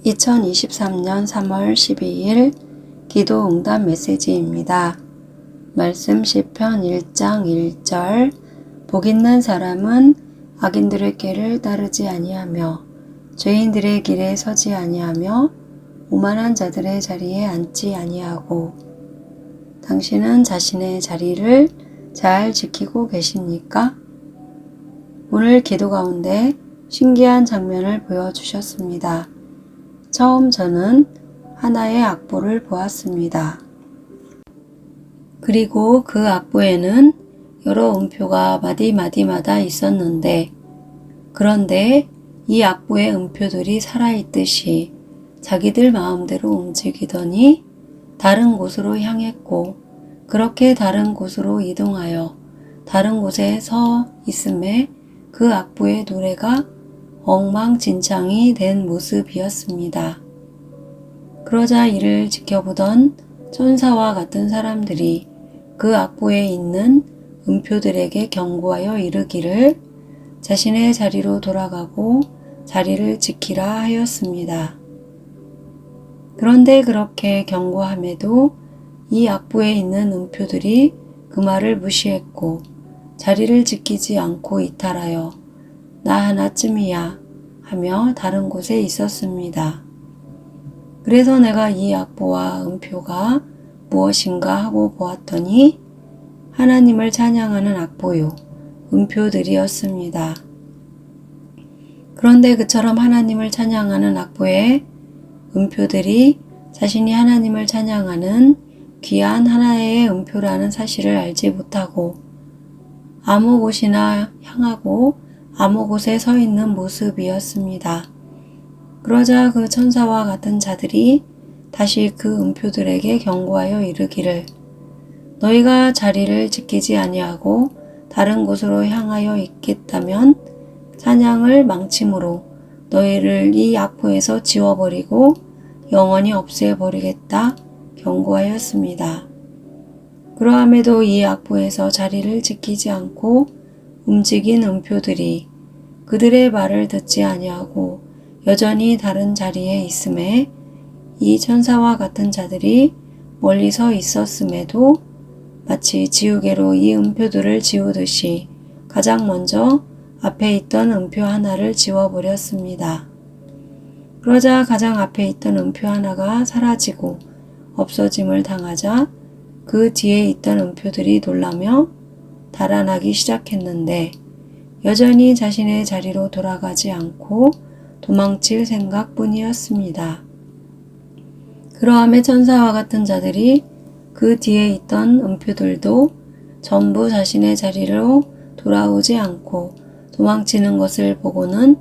2023년 3월 12일 기도 응답 메시지입니다. 말씀 시편 1장 1절 복 있는 사람은 악인들의 길을 따르지 아니하며 죄인들의 길에 서지 아니하며 오만한 자들의 자리에 앉지 아니하고. 당신은 자신의 자리를 잘 지키고 계십니까? 오늘 기도 가운데 신기한 장면을 보여주셨습니다. 처음 저는 하나의 악보를 보았습니다. 그리고 그 악보에는 여러 음표가 마디마디마다 있었는데, 그런데 이 악보의 음표들이 살아있듯이 자기들 마음대로 움직이더니 다른 곳으로 향했고, 그렇게 다른 곳으로 이동하여 다른 곳에 서 있음에 그 악보의 노래가 엉망진창이 된 모습이었습니다. 그러자 이를 지켜보던 천사와 같은 사람들이 그 악보에 있는 음표들에게 경고하여 이르기를 자신의 자리로 돌아가고 자리를 지키라 하였습니다. 그런데 그렇게 경고함에도 이 악보에 있는 음표들이 그 말을 무시했고 자리를 지키지 않고 이탈하여 나 하나쯤이야 하며 다른 곳에 있었습니다. 그래서 내가 이 악보와 음표가 무엇인가 하고 보았더니 하나님을 찬양하는 악보요, 음표들이었습니다. 그런데 그처럼 하나님을 찬양하는 악보의 음표들이 자신이 하나님을 찬양하는 귀한 하나의 음표라는 사실을 알지 못하고 아무 곳이나 향하고 아무 곳에 서 있는 모습이었습니다. 그러자 그 천사와 같은 자들이 다시 그 음표들에게 경고하여 이르기를 너희가 자리를 지키지 아니하고 다른 곳으로 향하여 있겠다면 찬양을 망침으로 너희를 이 악보에서 지워버리고 영원히 없애버리겠다 경고하였습니다. 그러함에도 이 악보에서 자리를 지키지 않고 움직인 음표들이 그들의 말을 듣지 아니하고 여전히 다른 자리에 있음에 이 천사와 같은 자들이 멀리 서 있었음에도 마치 지우개로 이 음표들을 지우듯이 가장 먼저 앞에 있던 음표 하나를 지워버렸습니다. 그러자 가장 앞에 있던 음표 하나가 사라지고 없어짐을 당하자 그 뒤에 있던 음표들이 놀라며 달아나기 시작했는데 여전히 자신의 자리로 돌아가지 않고 도망칠 생각뿐이었습니다. 그러함에 천사와 같은 자들이 그 뒤에 있던 음표들도 전부 자신의 자리로 돌아오지 않고 도망치는 것을 보고는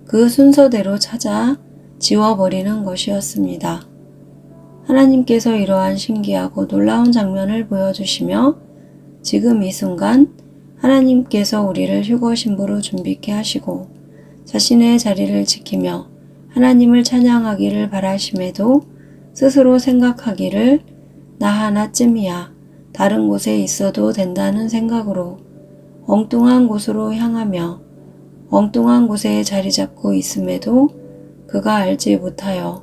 그 순서대로 찾아 지워버리는 것이었습니다. 하나님께서 이러한 신기하고 놀라운 장면을 보여주시며 지금 이 순간 하나님께서 우리를 휴거 신부로 준비케 하시고 자신의 자리를 지키며 하나님을 찬양하기를 바라심에도 스스로 생각하기를 나 하나쯤이야 다른 곳에 있어도 된다는 생각으로 엉뚱한 곳으로 향하며 엉뚱한 곳에 자리 잡고 있음에도 그가 알지 못하여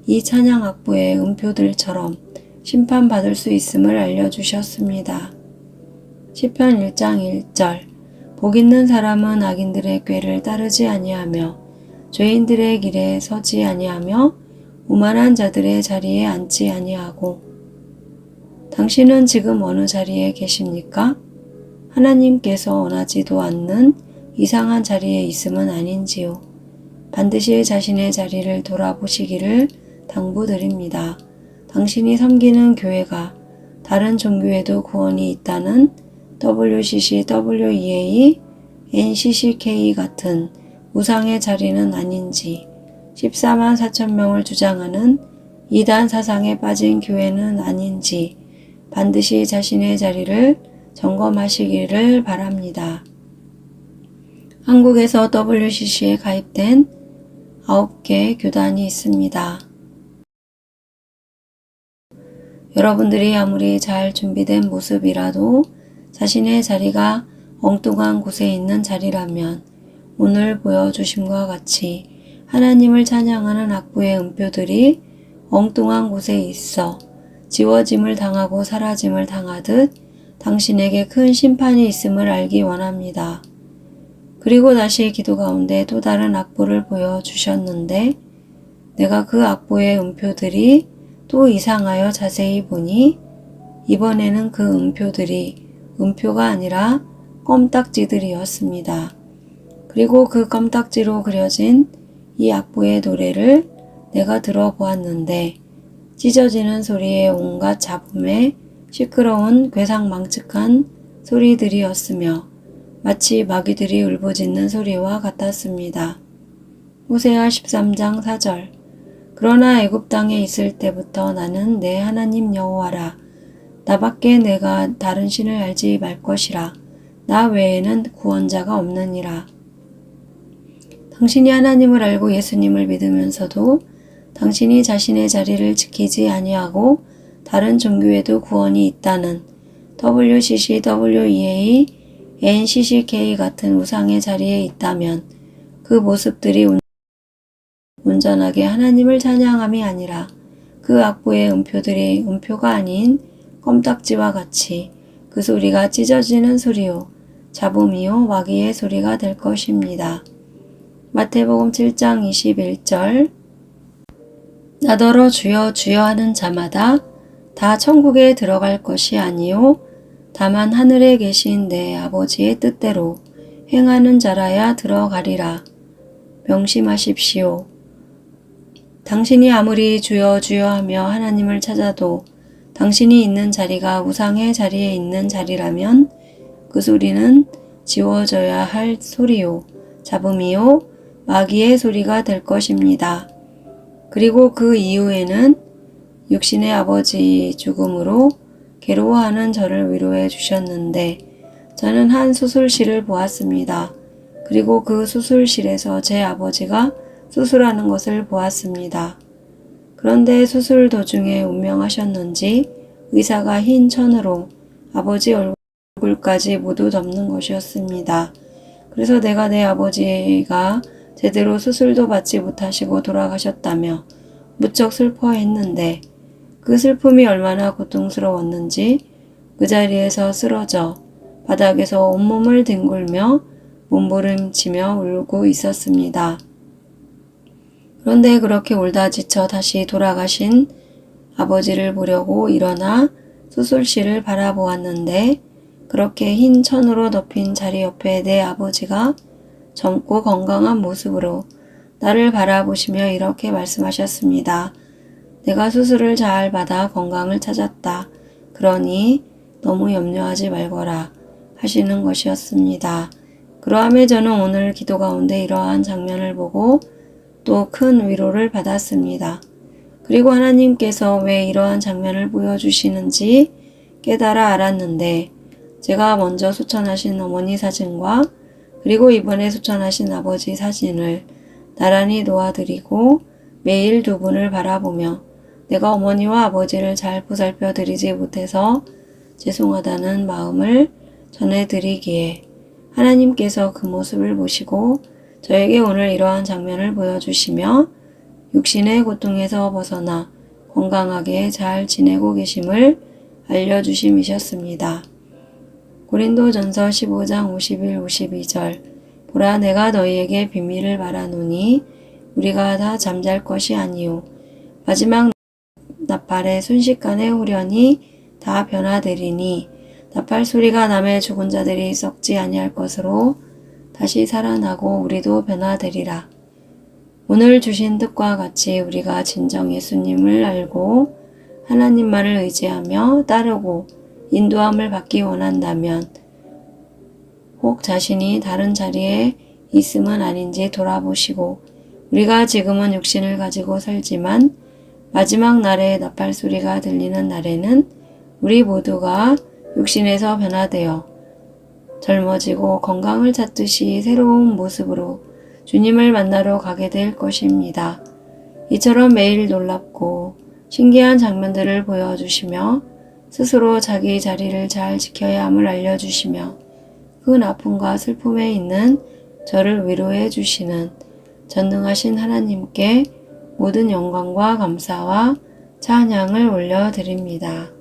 이 찬양 악보의 음표들처럼 심판받을 수 있음을 알려주셨습니다. 시편 1장 1절 복 있는 사람은 악인들의 꾀를 따르지 아니하며 죄인들의 길에 서지 아니하며 오만한 자들의 자리에 앉지 아니하고. 당신은 지금 어느 자리에 계십니까? 하나님께서 원하지도 않는 이상한 자리에 있음은 아닌지요. 반드시 자신의 자리를 돌아보시기를 당부드립니다. 당신이 섬기는 교회가 다른 종교에도 구원이 있다는 WCC, WEA, NCCK 같은 우상의 자리는 아닌지, 14만 4천 명을 주장하는 이단 사상에 빠진 교회는 아닌지 반드시 자신의 자리를 점검하시기를 바랍니다. 한국에서 WCC에 가입된 9개 교단이 있습니다. 여러분들이 아무리 잘 준비된 모습이라도 자신의 자리가 엉뚱한 곳에 있는 자리라면 오늘 보여주심과 같이 하나님을 찬양하는 악보의 음표들이 엉뚱한 곳에 있어 지워짐을 당하고 사라짐을 당하듯 당신에게 큰 심판이 있음을 알기 원합니다. 그리고 다시 기도 가운데 또 다른 악보를 보여주셨는데 내가 그 악보의 음표들이 또 이상하여 자세히 보니 이번에는 그 음표들이 음표가 아니라 껌딱지들이었습니다. 그리고 그 껌딱지로 그려진 이 악보의 노래를 내가 들어보았는데 찢어지는 소리에 온갖 잡음에 시끄러운 괴상망측한 소리들이었으며 마치 마귀들이 울부짖는 소리와 같았습니다. 호세아 13장 4절 그러나 애굽 땅에 있을 때부터 나는 내 하나님 여호와라. 나밖에 내가 다른 신을 알지 말 것이라. 나 외에는 구원자가 없느니라. 당신이 하나님을 알고 예수님을 믿으면서도 당신이 자신의 자리를 지키지 아니하고 다른 종교에도 구원이 있다는 WCC, WEA, NCCK 같은 우상의 자리에 있다면 그 모습들이 온전하게 하나님을 찬양함이 아니라 그 악보의 음표들이 음표가 아닌 껌딱지와 같이 그 소리가 찢어지는 소리요 잡음이요 마귀의 소리가 될 것입니다. 마태복음 7장 21절 나더러 주여 주여 하는 자마다 다 천국에 들어갈 것이 아니요 다만 하늘에 계신 내 아버지의 뜻대로 행하는 자라야 들어가리라. 명심하십시오. 당신이 아무리 주여 주여 하며 하나님을 찾아도 당신이 있는 자리가 우상의 자리에 있는 자리라면 그 소리는 지워져야 할 소리요 잡음이요 마귀의 소리가 될 것입니다. 그리고 그 이후에는 육신의 아버지 죽음으로 괴로워하는 저를 위로해 주셨는데 저는 한 수술실을 보았습니다. 그리고 그 수술실에서 제 아버지가 수술하는 것을 보았습니다. 그런데 수술 도중에 운명하셨는지 의사가 흰 천으로 아버지 얼굴까지 모두 덮는 것이었습니다. 그래서 내가 내 아버지가 제대로 수술도 받지 못하시고 돌아가셨다며 무척 슬퍼했는데 그 슬픔이 얼마나 고통스러웠는지 그 자리에서 쓰러져 바닥에서 온몸을 뒹굴며 몸부림치며 울고 있었습니다. 그런데 그렇게 울다 지쳐 다시 돌아가신 아버지를 보려고 일어나 수술실을 바라보았는데 그렇게 흰 천으로 덮인 자리 옆에 내 아버지가 젊고 건강한 모습으로 나를 바라보시며 이렇게 말씀하셨습니다. 내가 수술을 잘 받아 건강을 찾았다. 그러니 너무 염려하지 말거라 하시는 것이었습니다. 그러함에 저는 오늘 기도 가운데 이러한 장면을 보고 또 큰 위로를 받았습니다. 그리고 하나님께서 왜 이러한 장면을 보여주시는지 깨달아 알았는데 제가 먼저 소천하신 어머니 사진과 그리고 이번에 소천하신 아버지 사진을 나란히 놓아드리고 매일 두 분을 바라보며 내가 어머니와 아버지를 잘 보살펴 드리지 못해서 죄송하다는 마음을 전해드리기에 하나님께서 그 모습을 보시고 저에게 오늘 이러한 장면을 보여주시며 육신의 고통에서 벗어나 건강하게 잘 지내고 계심을 알려주심이셨습니다. 고린도전서 15장 51, 52절 보라 내가 너희에게 비밀을 말하노니 우리가 다 잠잘 것이 아니요 마지막 나팔의 순식간에 후련히 다 변화되리니 나팔 소리가 남의 죽은 자들이 썩지 아니할 것으로 다시 살아나고 우리도 변화되리라. 오늘 주신 뜻과 같이 우리가 진정 예수님을 알고 하나님 말을 의지하며 따르고 인도함을 받기 원한다면 혹 자신이 다른 자리에 있음은 아닌지 돌아보시고 우리가 지금은 육신을 가지고 살지만 마지막 날에 나팔 소리가 들리는 날에는 우리 모두가 육신에서 변화되어 젊어지고 건강을 찾듯이 새로운 모습으로 주님을 만나러 가게 될 것입니다. 이처럼 매일 놀랍고 신기한 장면들을 보여주시며 스스로 자기 자리를 잘 지켜야 함을 알려주시며 큰 아픔과 슬픔에 있는 저를 위로해 주시는 전능하신 하나님께 모든 영광과 감사와 찬양을 올려드립니다.